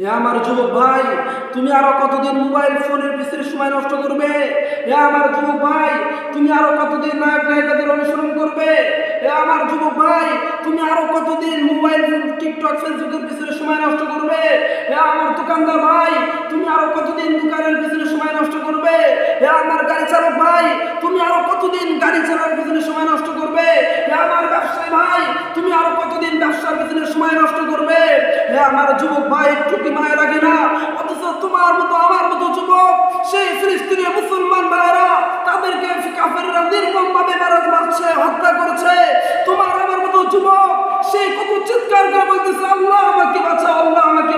এ আমার যুবক ভাই, তুমি আরো কতদিন মোবাইল ফোনের পিছনে সময় নষ্ট করবে? এ আমার যুবক ভাই, তুমি আরো কতদিন নায়ক নায়িকাদের অনুসরণ করবে? এ আমার যুবক ভাই, তুমি আরো কতদিন মোবাইল ফোন, টিকটক, ফেসবুকের পিছনে সময় নষ্ট করবে? এ আমার দোকানদার ভাই, তুমি আরো কতদিন দোকানের পিছনে সময় নষ্ট করবে? এ আমার গাড়ি চালক ভাই, তুমি আরো কতদিন গাড়ি চালানোর পিছনে সময় নষ্ট করবে? এ আমার ব্যবসায়ী ভাই, তুমি আরো কতদিন ব্যবসার পিছনে সময় নষ্ট করবে? হে আমার যুবক ভাই, একটু কি মায়া লাগে না? অথচ তোমার মতো আমার মতো যুবক, সেই ফিলিস্তিনের মুসলমান ভাইরা, তাদেরকে কাফেররা নির্মম ভাবে মারছে, হত্যা করছে। তোমার আমার মতো যুবক সেই কত চিৎকার করে বলতেছে, আল্লাহ আমাকে বাঁচাও, আল্লাহ আমাকে